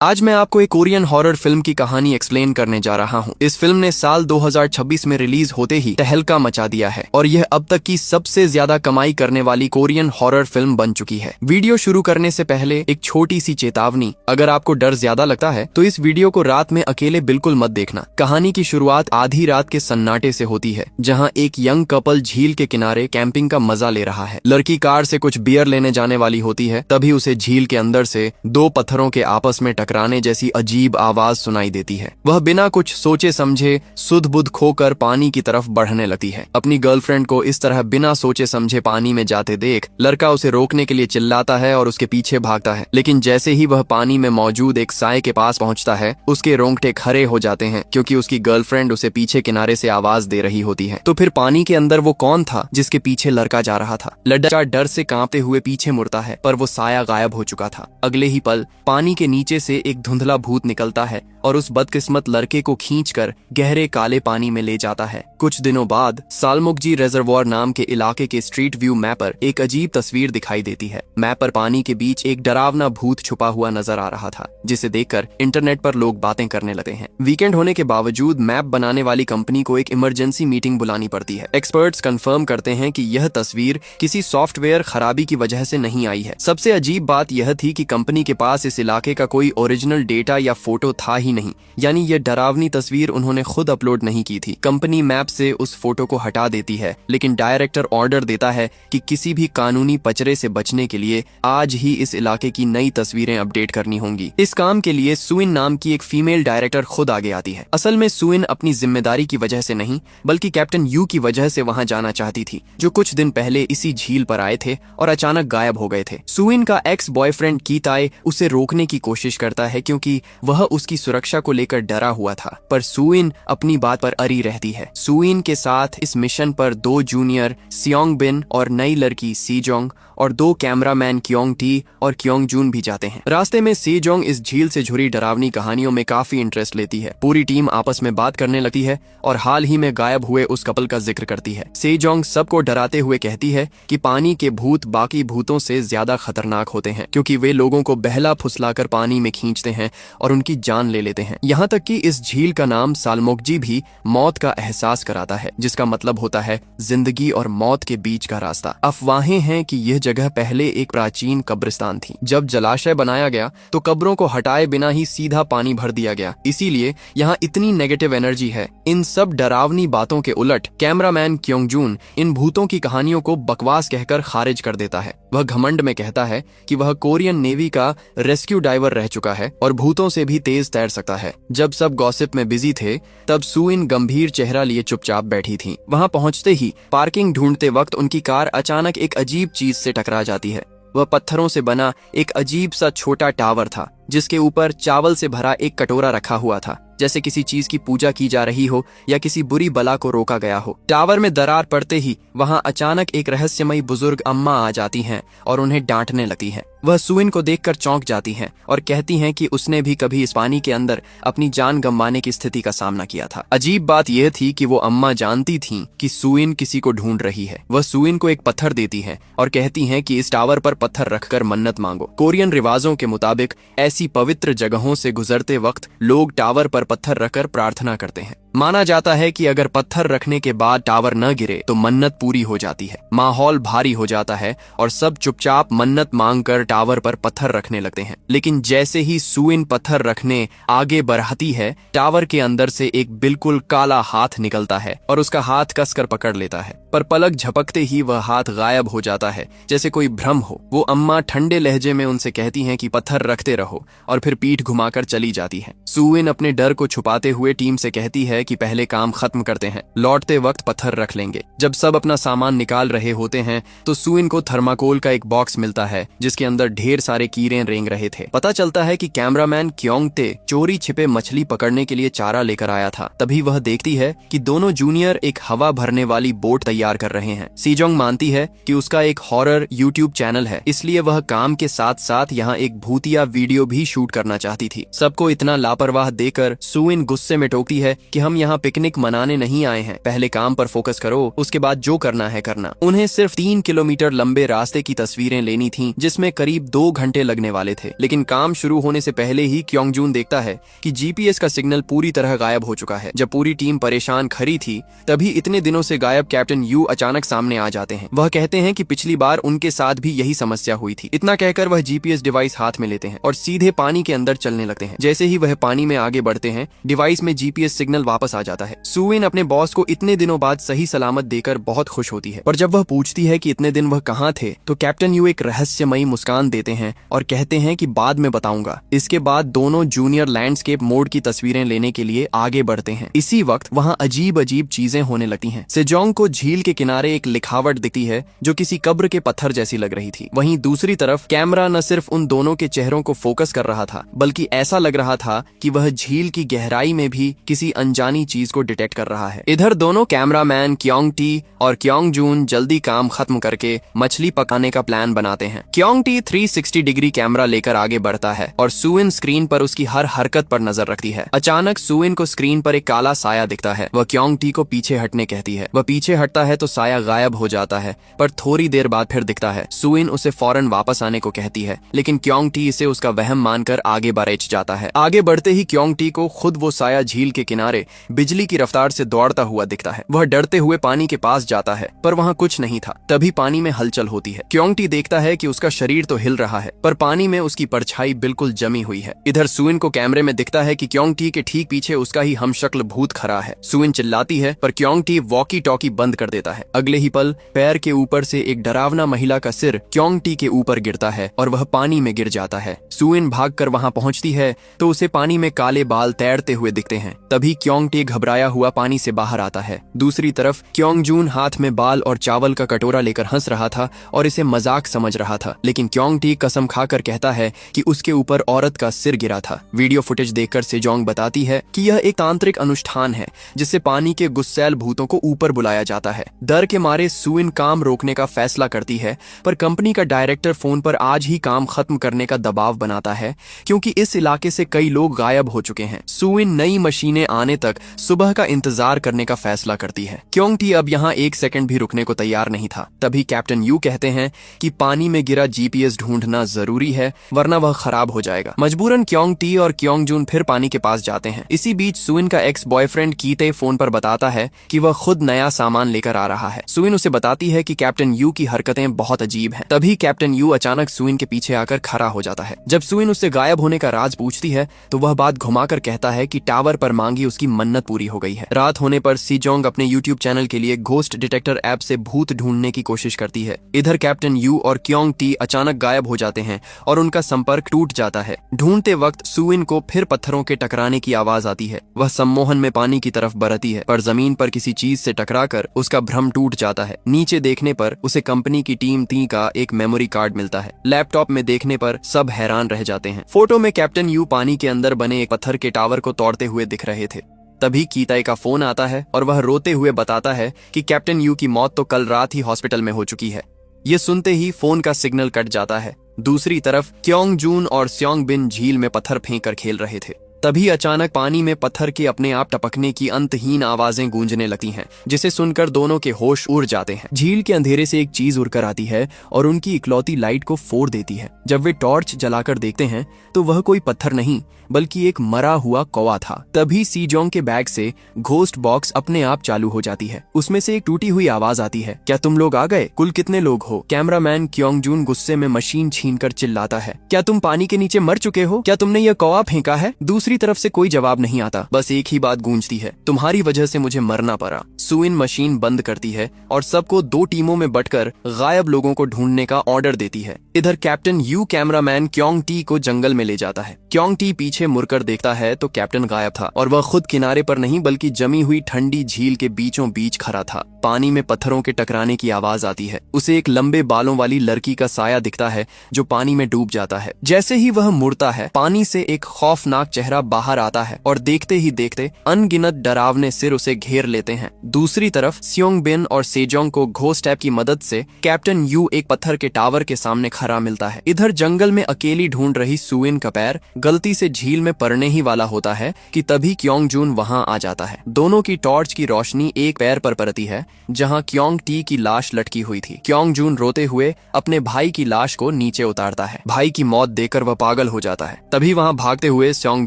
आज मैं आपको एक कोरियन हॉरर फिल्म की कहानी एक्सप्लेन करने जा रहा हूँ। इस फिल्म ने साल 2026 में रिलीज होते ही तहलका मचा दिया है और यह अब तक की सबसे ज्यादा कमाई करने वाली कोरियन हॉरर फिल्म बन चुकी है। वीडियो शुरू करने से पहले एक छोटी सी चेतावनी, अगर आपको डर ज्यादा लगता है तो इस वीडियो को रात में अकेले बिल्कुल मत देखना। कहानी की शुरुआत आधी रात के सन्नाटे से होती है, जहाँ एक यंग कपल झील के किनारे कैंपिंग का मजा ले रहा है। लड़की कार से कुछ बियर लेने जाने वाली होती है, तभी उसे झील के अंदर से दो पत्थरों के आपस में टकराने जैसी अजीब आवाज सुनाई देती है। वह बिना कुछ सोचे समझे सुध बुध खोकर पानी की तरफ बढ़ने लगती है। अपनी गर्लफ्रेंड को इस तरह बिना सोचे समझे पानी में जाते देख लड़का उसे रोकने के लिए चिल्लाता है और उसके पीछे भागता है, लेकिन जैसे ही वह पानी में मौजूद एक साए के पास पहुंचता है, उसके रोंगटे खड़े हो जाते हैं, क्योंकि उसकी गर्लफ्रेंड उसे पीछे किनारे से आवाज दे रही होती है। तो फिर पानी के अंदर वो कौन था जिसके पीछे लड़का जा रहा था? लड़का डर से कांपते हुए पीछे मुड़ता है, पर वो साया गायब हो चुका था। अगले ही पल पानी के नीचे से एक धुंधला भूत निकलता है और उस बदकिस्मत लड़के को खींचकर गहरे काले पानी में ले जाता है। कुछ दिनों बाद सालमुकजी रिजर्वॉयर नाम के इलाके के स्ट्रीट व्यू मैप पर एक अजीब तस्वीर दिखाई देती है। मैप पर पानी के बीच एक डरावना भूत छुपा हुआ नजर आ रहा था, जिसे देखकर इंटरनेट पर लोग बातें करने लगे हैं। वीकेंड होने के बावजूद मैप बनाने वाली कंपनी को एक इमरजेंसी मीटिंग बुलानी पड़ती है। एक्सपर्ट्स कंफर्म करते हैं कि यह तस्वीर किसी सॉफ्टवेयर खराबी की वजह से नहीं आई है। सबसे अजीब बात यह थी कि कंपनी के पास इस इलाके का कोई ओरिजिनल डेटा या फोटो था ही नहीं, यानी यह डरावनी तस्वीर उन्होंने खुद अपलोड नहीं की थी। कंपनी मैप से उस फोटो को हटा देती है, लेकिन डायरेक्टर ऑर्डर देता है कि किसी भी कानूनी पचरे से बचने के लिए आज ही इस इलाके की नई तस्वीरें अपडेट करनी होंगी। इस काम के लिए सुइन नाम की एक फीमेल डायरेक्टर खुद आगे आती है। असल में सुइन अपनी जिम्मेदारी की वजह से नहीं, बल्कि कैप्टन यू की वजह से वहां जाना चाहती थी, जो कुछ दिन पहले इसी झील पर आए थे और अचानक गायब हो गए थे। सुइन का एक्स बॉयफ्रेंड कीताए उसे रोकने की कोशिश करता है, क्योंकि वह उसकी सुरक्षा को लेकर डरा हुआ था, पर सुइन अपनी बात पर अड़ी रहती है। सुइन के साथ इस मिशन पर दो जूनियर सियोंग बिन और नई लड़की सीजोंग और दो कैमरामैन क्योंग टी और क्योंग जून भी जाते हैं। रास्ते में सीजोंग इस झील से जुड़ी डरावनी कहानियों में काफी इंटरेस्ट लेती है। पूरी टीम आपस में बात करने लगती है और हाल ही में गायब हुए उस कपल का जिक्र करती है। सीजोंग सबको डराते हुए कहती है कि पानी के भूत बाकी भूतों से ज्यादा खतरनाक होते हैं, क्योंकि वे लोगों को बहला फुसलाकर पानी में खींचते हैं और उनकी जान ले लेते हैं। यहाँ तक कि इस झील का नाम सालमोकजी भी मौत का एहसास कराता है, जिसका मतलब होता है जिंदगी और मौत के बीच का रास्ता। अफवाहें हैं कि यह जगह पहले एक प्राचीन कब्रिस्तान थी। जब जलाशय बनाया गया तो कब्रों को हटाए बिना ही सीधा पानी भर दिया गया, इसीलिए यहाँ इतनी नेगेटिव एनर्जी है। इन सब डरावनी बातों के उलट कैमरामैन क्योंग जून इन भूतों की कहानियों को बकवास कहकर खारिज कर देता है। वह घमंड में कहता है कि वह कोरियन नेवी का रेस्क्यू डाइवर रह चुका है और भूतों से भी तेज तैर सकता है। जब सब गॉसिप में बिजी थे, तब सुइन गंभीर चेहरा लिए चुपचाप बैठी थी। वहां पहुंचते ही पार्किंग ढूंढते वक्त उनकी कार अचानक एक अजीब चीज से टकरा जाती है। वह पत्थरों से बना एक अजीब सा छोटा टावर था, जिसके ऊपर चावल से भरा एक कटोरा रखा हुआ था, जैसे किसी चीज की पूजा की जा रही हो या किसी बुरी बला को रोका गया हो। टावर में दरार पड़ते ही वहां अचानक एक रहस्यमयी बुजुर्ग अम्मा आ जाती हैं और उन्हें डांटने लगती हैं। वह सुइन को देखकर चौंक जाती हैं और कहती हैं कि उसने भी कभी इस पानी के अंदर अपनी जान गंवाने की स्थिति का सामना किया था। अजीब बात यह थी कि वो अम्मा जानती थीं कि सुइन किसी को ढूंढ रही है। वह सुइन को एक पत्थर देती हैं और कहती हैं कि इस टावर पर पत्थर रखकर मन्नत मांगो। कोरियन रिवाजों के मुताबिक ऐसी पवित्र जगहों से गुजरते वक्त लोग टावर पर पत्थर रखकर प्रार्थना करते हैं। माना जाता है कि अगर पत्थर रखने के बाद टावर न गिरे तो मन्नत पूरी हो जाती है। माहौल भारी हो जाता है और सब चुपचाप मन्नत मांगकर टावर पर पत्थर रखने लगते हैं। लेकिन जैसे ही सुइन पत्थर रखने आगे बढ़ती है, टावर के अंदर से एक बिल्कुल काला हाथ निकलता है और उसका हाथ कसकर पकड़ लेता है, पर पलक झपकते ही वह हाथ गायब हो जाता है, जैसे कोई भ्रम हो। वो अम्मा ठंडे लहजे में उनसे कहती हैं कि पत्थर रखते रहो, और फिर पीठ घुमाकर चली जाती है। सुइन अपने डर को छुपाते हुए टीम से कहती है कि पहले काम खत्म करते हैं, लौटते वक्त पत्थर रख लेंगे। जब सब अपना सामान निकाल रहे होते हैं तो सुइन को थर्माकोल का एक बॉक्स मिलता है, जिसके अंदर ढेर सारे कीड़े रेंग रहे थे। पता चलता है कि कैमरामैन क्योंग ते चोरी छिपे मछली पकड़ने के लिए चारा लेकर आया था। तभी वह देखती है कि दोनों जूनियर एक हवा भरने वाली बोट तैयार कर रहे हैं। सीजोंग मानती है कि उसका एक हॉरर यूट्यूब चैनल है, इसलिए वह काम के साथ साथ यहाँ एक भूतिया वीडियो भी शूट करना चाहती थी। सबको इतना लापरवाह देकर सुइन गुस्से में टोकती है कि हम हम यहाँ पिकनिक मनाने नहीं आए हैं, पहले काम पर फोकस करो, उसके बाद जो करना है करना। उन्हें सिर्फ 3 किलोमीटर लंबे रास्ते की तस्वीरें लेनी थीं, जिसमें करीब 2 घंटे लगने वाले थे। लेकिन काम शुरू होने से पहले ही क्योंग जून देखता है कि जीपीएस का सिग्नल पूरी तरह गायब हो चुका है। जब पूरी टीम परेशान खड़ी थी, तभी इतने दिनों से गायब कैप्टन यू अचानक सामने आ जाते हैं। वह कहते हैं कि पिछली बार उनके साथ भी यही समस्या हुई थी। इतना कहकर वह जीपीएस डिवाइस हाथ में लेते हैं और सीधे पानी के अंदर चलने लगते हैं। जैसे ही वह पानी में आगे बढ़ते हैं, डिवाइस में जीपीएस सिग्नल वापस आ जाता है। सुइन अपने बॉस को इतने दिनों बाद सही सलामत देकर बहुत खुश होती है, पर जब वह पूछती है कि इतने दिन वह कहाँ थे, तो कैप्टन यू एक रहस्यमयी मुस्कान देते हैं और कहते हैं कि बाद में बताऊंगा। इसके बाद दोनों जूनियर लैंडस्केप मोड की तस्वीरें लेने के लिए आगे बढ़ते हैं। इसी वक्त वहाँ अजीब अजीब चीजें होने लगती हैं। सेजोंग को झील के किनारे एक लिखावट दिखती है जो किसी कब्र के पत्थर जैसी लग रही थी। वहीं दूसरी तरफ कैमरा न सिर्फ उन दोनों के चेहरों को फोकस कर रहा था, बल्कि ऐसा लग रहा था कि वह झील की गहराई में भी किसी अनजानी चीज को डिटेक्ट कर रहा है। इधर दोनों कैमरामैन क्योंग टी और क्योंग जून जल्दी काम खत्म करके मछली पकाने का प्लान बनाते हैं। क्योंग टी 360 डिग्री कैमरा लेकर आगे बढ़ता है और सुइन स्क्रीन पर उसकी हर हरकत पर नजर रखती है। अचानक सुइन को स्क्रीन पर एक काला साया दिखता है। वह क्योंग टी को पीछे हटने कहती है। वह पीछे हटता है तो साया गायब हो जाता है, पर थोड़ी देर बाद फिर दिखता है। सुइन उसे फौरन वापस आने को कहती है, लेकिन क्योंग टी इसे उसका वहम मानकर आगे बढ़ जाता है। आगे बढ़ते ही क्योंग टी को खुद वो साया झील के किनारे बिजली की रफ्तार से दौड़ता हुआ दिखता है। वह डरते हुए पानी के पास जाता है, पर वहाँ कुछ नहीं था। तभी पानी में हलचल होती है। क्योंग टी देखता है कि उसका शरीर तो हिल रहा है, पर पानी में उसकी परछाई बिल्कुल जमी हुई है। इधर सुइन को कैमरे में दिखता है कि क्योंग टी के ठीक पीछे उसका ही हमशक्ल भूत खड़ा है। सुइन चिल्लाती है, पर क्योंग टी वॉकी टॉकी बंद कर देता है। अगले ही पल पैर के ऊपर से एक डरावना महिला का सिर क्योंग टी के ऊपर गिरता है और वह पानी में गिर जाता है। सुइन भागकर वहां पहुंचती है तो उसे पानी में काले बाल तैरते हुए दिखते हैं। तभी क्योंग टी घबराया हुआ पानी से बाहर आता है। दूसरी तरफ क्योंग जून हाथ में बाल और चावल का कटोरा लेकर हंस रहा था और इसे मजाक समझ रहा था, लेकिन क्योंग टी कसम खाकर कहता है कि उसके ऊपर औरत का सिर गिरा था। वीडियो फुटेज देखकर सेजोंग बताती है कि यह एक तांत्रिक अनुष्ठान है जिससे पानी के गुस्सैल भूतों को ऊपर बुलाया जाता है। डर के मारे सुइन काम रोकने का फैसला करती है, पर कंपनी का डायरेक्टर फोन पर आज ही काम खत्म करने का दबाव बनाता है, क्योंकि इस इलाके से कई लोग गायब हो चुके हैं। सुइन नई मशीनें आने तक सुबह का इंतजार करने का फैसला करती है। क्योंग टी अब यहाँ 1 सेकंड भी रुकने को तैयार नहीं था। तभी कैप्टन यू कहते हैं कि पानी में गिरा जीपीएस ढूंढना जरूरी है, वरना वह खराब हो जाएगा। मजबूरन क्योंग टी और क्योंग जून फिर पानी के पास जाते हैं। इसी बीच सुइन का एक्स बॉयफ्रेंड कीते फोन पर बताता है कि वह खुद नया सामान लेकर आ रहा है। सुइन उसे बताती है कि कैप्टन यू की हरकतें बहुत अजीब हैं। तभी कैप्टन यू अचानक सुइन के पीछे आकर खड़ा हो जाता है। जब सुइन उससे गायब होने का राज पूछती है तो वह बात घुमाकर कहता है कि टावर पर मांगी उसकी मन्नत पूरी हो गई है। रात होने पर सेजोंग अपने यूट्यूब चैनल के लिए घोस्ट डिटेक्टर ऐप से भूत ढूंढने की कोशिश करती है। इधर कैप्टन यू और क्योंग टी अचानक गायब हो जाते हैं और उनका संपर्क टूट जाता है। ढूंढते वक्त सुइन को फिर पत्थरों के टकराने की आवाज आती है। वह सम्मोहन में पानी की तरफ बरती है, पर जमीन पर किसी चीज से टकराकर उसका भ्रम टूट जाता है। नीचे देखने पर उसे कंपनी की टीम टी का एक मेमोरी कार्ड मिलता है। लैपटॉप में देखने पर सब हैरान रह जाते हैं। फोटो में कैप्टन यू पानी के अंदर बने एक पत्थर के टावर को तोड़ते हुए दिख रहे थे। तभी कीताई का फोन आता है और वह रोते हुए बताता है कि कैप्टन यू की मौत तो कल रात ही हॉस्पिटल में हो चुकी है। ये सुनते ही फोन का सिग्नल कट जाता है। दूसरी तरफ क्योंग जून और स्योंग बिन झील में पत्थर फेंक कर खेल रहे थे। तभी अचानक पानी में पत्थर के अपने आप टपकने की अंतहीन आवाजें गूंजने लगती हैं, जिसे सुनकर दोनों के होश उड़ जाते हैं। झील के अंधेरे से एक चीज उड़कर आती है और उनकी इकलौती लाइट को फोड़ देती है। जब वे टॉर्च जलाकर देखते हैं तो वह कोई पत्थर नहीं बल्कि एक मरा हुआ कौवा था। तभी सीजोंग के बैग से घोस्ट बॉक्स अपने आप चालू हो जाती है। उसमें से एक टूटी हुई आवाज आती है, क्या तुम लोग आ गए? कुल कितने लोग हो? कैमरामैन क्योंग जून गुस्से में मशीन छीनकर चिल्लाता है, क्या तुम पानी के नीचे मर चुके हो? क्या तुमने यह कौवा फेंका है? दूसरी तरफ से कोई जवाब नहीं आता, बस एक ही बात गूंजती है, तुम्हारी वजह से मुझे मरना पड़ा। सुइन मशीन बंद करती है और सबको 2 टीमों में बंटकर गायब लोगों को ढूंढने का ऑर्डर देती है। इधर captain you cameraman Kyung T को जंगल में ले जाता है। क्योंग टी पीछे मुड़कर देखता है तो कैप्टन गायब था और वह खुद किनारे पर नहीं बल्कि जमी हुई ठंडी झील के बीचों बीच खड़ा था। पानी में पत्थरों के टकराने की आवाज आती है। उसे एक लंबे बालों वाली लड़की का साया दिखता है जो पानी में डूब जाता है। जैसे ही वह मुड़ता है, पानी से एक खौफनाक चेहरा बाहर आता है और देखते ही देखते अनगिनत डरावने सिर उसे घेर लेते हैं। दूसरी तरफ सियोंग बिन और सेजोंग को घोस्ट ऐप की मदद से कैप्टन यू एक पत्थर के टावर के सामने खड़ा मिलता है। इधर जंगल में अकेली ढूंढ रही सुइन का पैर गलती से झील में पड़ने ही वाला होता है कि तभी क्योंग जून वहां आ जाता है। दोनों की टॉर्च की रोशनी एक पैर पर पड़ती है जहां क्योंग टी की लाश लटकी हुई थी। क्योंग जून रोते हुए अपने भाई की लाश को नीचे उतारता है। भाई की मौत देखकर वह पागल हो जाता है। तभी वहां भागते हुए सियोंग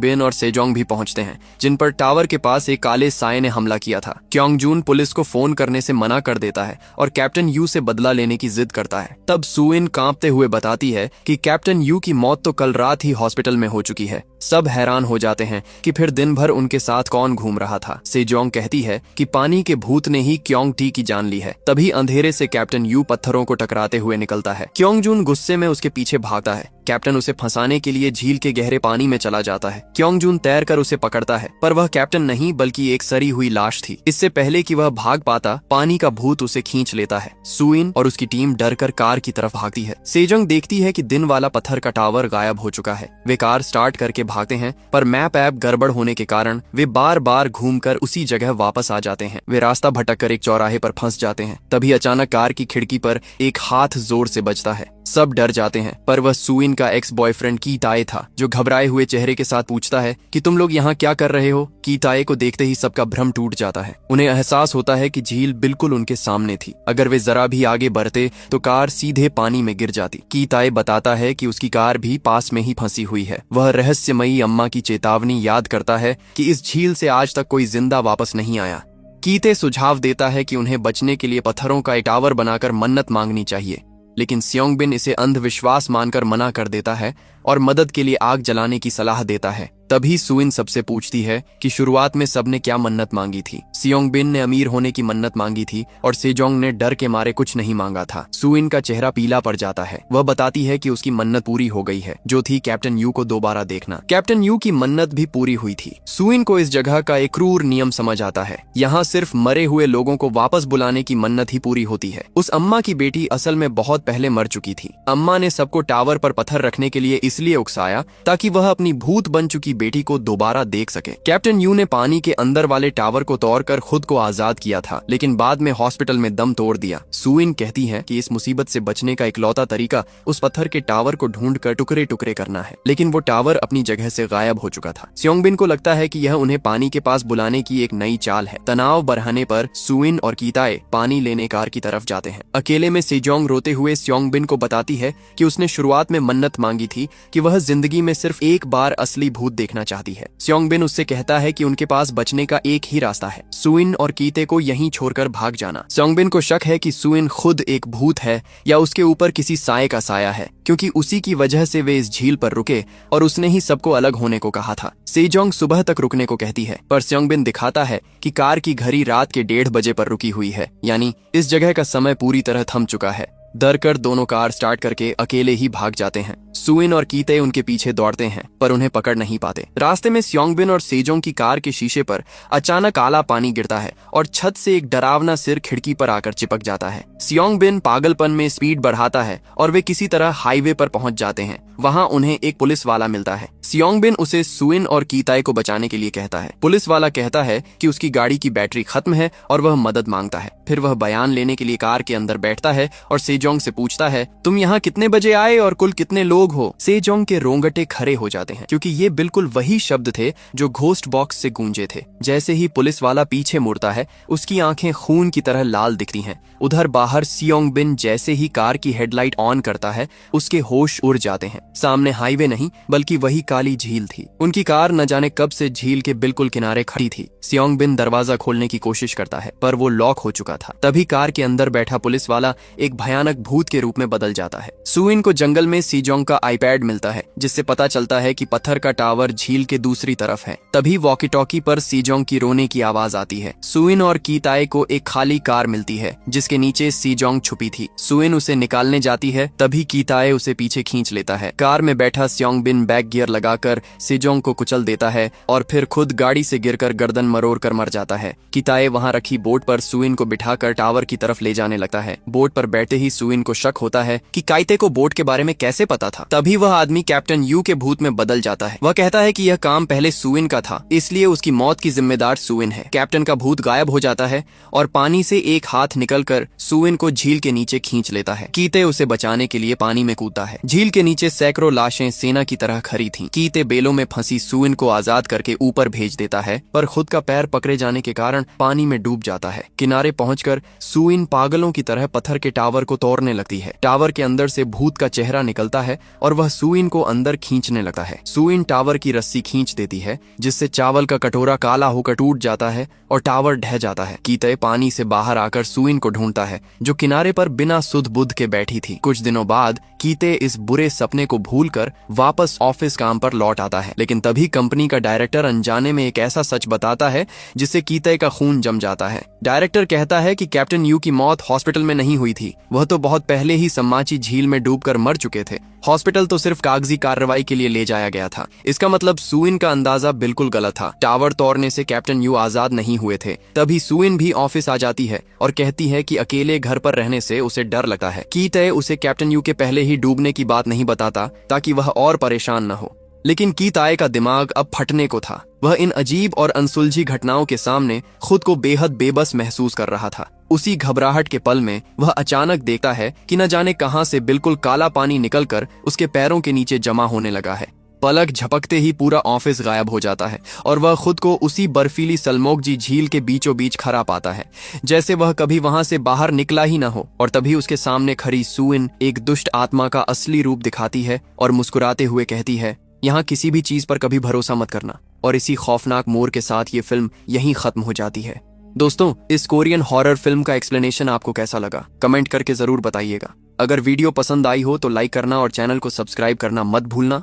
बिन और सेजोंग भी पहुंचते हैं, जिन पर टावर के पास एक काले साए ने हमला किया था। क्योंग जून पुलिस को फोन करने से मना कर देता है और कैप्टन यू से बदला लेने की जिद करता है। तब सुइन कांपते हुए बताती है कि कैप्टन यू की मौत तो कल रात ही हॉस्पिटल में हो चुकी है। सब हैरान हो जाते हैं कि फिर दिन भर उनके साथ कौन घूम रहा था। सेजोंग कहती है कि पानी के भूत ने ही क्योंग टी की जान ली है। तभी अंधेरे से कैप्टन यू पत्थरों को टकराते हुए निकलता है। क्योंग जून गुस्से में उसके पीछे भागता है। कैप्टन उसे फंसाने के लिए झील के गहरे पानी में चला जाता है। क्योंग जून तैरकर उसे पकड़ता है, पर वह कैप्टन नहीं बल्कि एक सड़ी हुई लाश थी। इससे पहले कि वह भाग पाता, पानी का भूत उसे खींच लेता है। सुइन और उसकी टीम डरकर कार की तरफ भागती है। सेजोंग देखती है कि दिन वाला पत्थर का टावर गायब हो चुका है। वे कार स्टार्ट करके भागते हैं, पर मैप ऐप गड़बड़ होने के कारण वे बार बार घूमकर उसी जगह वापस आ जाते हैं। वे रास्ता भटककर एक चौराहे पर फंस जाते हैं। तभी अचानक कार की खिड़की पर एक हाथ जोर से बजता है। सब डर जाते हैं, पर वह सुइन का एक्स बॉयफ्रेंड की ताए था, जो घबराए हुए चेहरे के साथ पूछता है कि तुम लोग यहाँ क्या कर रहे हो। की ताए को देखते ही सबका भ्रम टूट जाता है। उन्हें एहसास होता है कि झील बिल्कुल उनके सामने थी। अगर वे जरा भी आगे बढ़ते तो कार सीधे पानी में गिर जाती। की ताए बताता है कि उसकी कार भी पास में ही फंसी हुई है। वह रहस्यमयी अम्मा की चेतावनी याद करता है कि इस झील से आज तक कोई जिंदा वापस नहीं आया। कीते सुझाव देता है कि उन्हें बचने के लिए पत्थरों का एक टावर बनाकर मन्नत मांगनी चाहिए, लेकिन सियोंग बिन इसे अंधविश्वास मानकर मना कर देता है और मदद के लिए आग जलाने की सलाह देता है। तभी सुइन सबसे पूछती है कि शुरुआत में सबने क्या मन्नत मांगी थी। सियोंग बिन ने अमीर होने की मन्नत मांगी थी और सेजोंग ने डर के मारे कुछ नहीं मांगा था। सुइन का चेहरा पीला पड़ जाता है। वह बताती है कि उसकी मन्नत पूरी हो गई है, जो थी कैप्टन यू को दोबारा देखना। कैप्टन यू की मन्नत भी पूरी हुई थी। सुइन को इस जगह का एक क्रूर नियम समझ आता है। यहाँ सिर्फ मरे हुए लोगों को वापस बुलाने की मन्नत ही पूरी होती है। उस अम्मा की बेटी असल में बहुत पहले मर चुकी थी। अम्मा ने सबको टावर पर पत्थर रखने के लिए इसलिए उकसाया ताकि वह अपनी भूत बन चुकी बेटी को दोबारा देख सके। कैप्टन यू ने पानी के अंदर वाले टावर को तोड़कर खुद को आजाद किया था, लेकिन बाद में हॉस्पिटल में दम तोड़ दिया। सुइन कहती है कि इस मुसीबत से बचने का इकलौता तरीका उस पत्थर के टावर को ढूंढकर टुकड़े टुकड़े करना है, लेकिन वो टावर अपनी जगह से गायब हो चुका था। सियोंग बिन को लगता है कि यह उन्हें पानी के पास बुलाने की एक नई चाल है। तनाव बढ़ाने पर सुइन और कीताए पानी लेने कार की तरफ जाते हैं। अकेले में सेजोंग रोते हुए सियोंग बिन को बताती है कि उसने शुरुआत में मन्नत मांगी थी कि वह जिंदगी में सिर्फ एक बार असली भूत देखना चाहती है। सियोंग बिन उससे कहता है कि उनके पास बचने का एक ही रास्ता है, सुइन और कीते को यहीं छोड़कर भाग जाना। सियोंग बिन को शक है कि सुइन खुद एक भूत है या उसके ऊपर किसी साए का साया है, क्योंकि उसी की वजह से वे इस झील पर रुके और उसने ही सबको अलग होने को कहा था। सेजोंग सुबह तक रुकने को कहती है, पर सियोंग बिन दिखाता है कि कार की घड़ी रात के 1:30 बजे पर रुकी हुई है, यानी इस जगह का समय पूरी तरह थम चुका है। डर कर दोनों कार स्टार्ट करके अकेले ही भाग जाते हैं। सुइन और कीते उनके पीछे दौड़ते हैं, पर उन्हें पकड़ नहीं पाते। रास्ते में सियोंग बिन और सेजोंग की कार के शीशे पर अचानक काला पानी गिरता है और छत से एक डरावना सिर खिड़की पर आकर चिपक जाता है। सियोंग बिन पागलपन में स्पीड बढ़ाता है और वे किसी तरह हाईवे पर पहुंच जाते हैं। वहां उन्हें एक पुलिस वाला मिलता है। सियोंग बिन उसे सुइन और कीताए को बचाने के लिए कहता है। पुलिस वाला कहता है कि उसकी गाड़ी की बैटरी खत्म है और वह मदद मांगता है। फिर वह बयान लेने के लिए कार के अंदर बैठता है और सेजोंग से पूछता है, तुम यहाँ कितने बजे आए और कुल कितने लोग हो। सेजोंग के रोंगटे खड़े हो जाते हैं, क्योंकि ये बिल्कुल वही शब्द थे जो घोस्ट बॉक्स से गूंजे थे। जैसे ही पुलिस वाला पीछे मुड़ता है, उसकी आंखें खून की तरह लाल दिखती हैं। उधर बाहर सियोंग बिन जैसे ही कार की हेडलाइट ऑन करता है, उसके होश उड़ जाते हैं। सामने हाईवे नहीं बल्कि वही काली झील थी। उनकी कार न जाने कब से झील के बिल्कुल किनारे खड़ी थी। सियोंग बिन दरवाजा खोलने की कोशिश करता है, पर वो लॉक हो चुका था। तभी कार के अंदर बैठा पुलिस वाला एक भयानक भूत के रूप में बदल जाता है। सुइन को जंगल में सेजोंग का आईपैड मिलता है, जिससे पता चलता है कि पत्थर का टावर झील के दूसरी तरफ है। तभी वॉकी टॉकी पर सेजोंग की रोने की आवाज आती है। सुइन और कीताए को एक खाली कार मिलती है, जिसके नीचे सेजोंग छुपी थी। सुइन उसे निकालने जाती है, तभी कीताए उसे पीछे खींच लेता है। कार में बैठा सियोंग बिन बैक गियर लगा लगाकर सेजोंग को कुचल देता है और फिर खुद गाड़ी से गिरकर गर्दन मरोड़ कर मर जाता है। किताए वहां रखी बोट पर सुइन को बिठाकर टावर की तरफ ले जाने लगता है। बोट पर बैठते ही सुइन को शक होता है कि काइते को बोट के बारे में कैसे पता था। तभी वह आदमी कैप्टन यू के भूत में बदल जाता है। वह कहता है कि यह काम पहले सुइन का था, इसलिए उसकी मौत की जिम्मेदार सुइन है। कैप्टन का भूत गायब हो जाता है और पानी से एक हाथ निकलकर सुइन को झील के नीचे खींच लेता है। कीते उसे बचाने के लिए पानी में कूदता है। झील के नीचे सैकड़ों लाशें सेना की तरह खड़ी थीं। कीते बेलों में फंसी सुइन को आजाद करके ऊपर भेज देता है, पर खुद का पैर पकड़े जाने के कारण पानी में डूब जाता है। किनारे पहुंचकर सुइन पागलों की तरह पत्थर के टावर को तोड़ने लगती है। टावर के अंदर से भूत का चेहरा निकलता है और वह सुइन को अंदर खींचने लगता है। सुइन टावर की रस्सी खींच देती है, जिससे चावल का कटोरा काला होकर टूट जाता है और टावर ढह जाता है। कीते पानी से बाहर आकर सुइन को ढूंढता है, जो किनारे पर बिना सुध बुध के बैठी थी। कुछ दिनों बाद कीते इस बुरे सपने को भूलकर वापस ऑफिस काम पर लौट आता है, लेकिन तभी कंपनी का डायरेक्टर अनजाने में एक ऐसा सच बताता है जिससे कीते का खून जम जाता है। डायरेक्टर कहता है कि कैप्टन यू की मौत हॉस्पिटल में नहीं हुई थी, वह तो बहुत पहले ही सम्माची झील में डूबकर मर चुके थे। हॉस्पिटल तो सिर्फ कागजी कार्रवाई के लिए ले जाया गया था। इसका मतलब सुइन का अंदाजा बिल्कुल गलत था। टावर तोड़ने से कैप्टन यू आजाद नहीं हुए थे। तभी सुइन भी ऑफिस आ जाती है और कहती है कि अकेले घर पर रहने से उसे डर लगता है। कीते उसे कैप्टन यू के पहले ही डूबने की बात नहीं बताता ताकि वह और परेशान न हो, लेकिन कीताए का दिमाग अब फटने को था। वह इन अजीब और अनसुलझी घटनाओं के सामने खुद को बेहद बेबस महसूस कर रहा था। उसी घबराहट के पल में वह अचानक देखता है कि न जाने कहां से बिल्कुल काला पानी निकलकर उसके पैरों के नीचे जमा होने लगा है। पलक झपकते ही पूरा ऑफिस गायब हो जाता है और वह खुद को उसी बर्फीली सलमोकजी झील के बीचों बीच खड़ा पाता है, जैसे वह कभी वहां से बाहर निकला ही न हो। और तभी उसके सामने खड़ी सुइन एक दुष्ट आत्मा का असली रूप दिखाती है और मुस्कुराते हुए कहती है, यहाँ किसी भी चीज पर कभी भरोसा मत करना। और इसी खौफनाक मोड़ के साथ ये फिल्म यहीं खत्म हो जाती है। दोस्तों, इस कोरियन हॉरर फिल्म का एक्सप्लेनेशन आपको कैसा लगा? कमेंट करके जरूर बताइएगा। अगर वीडियो पसंद आई हो तो लाइक करना और चैनल को सब्सक्राइब करना मत भूलना।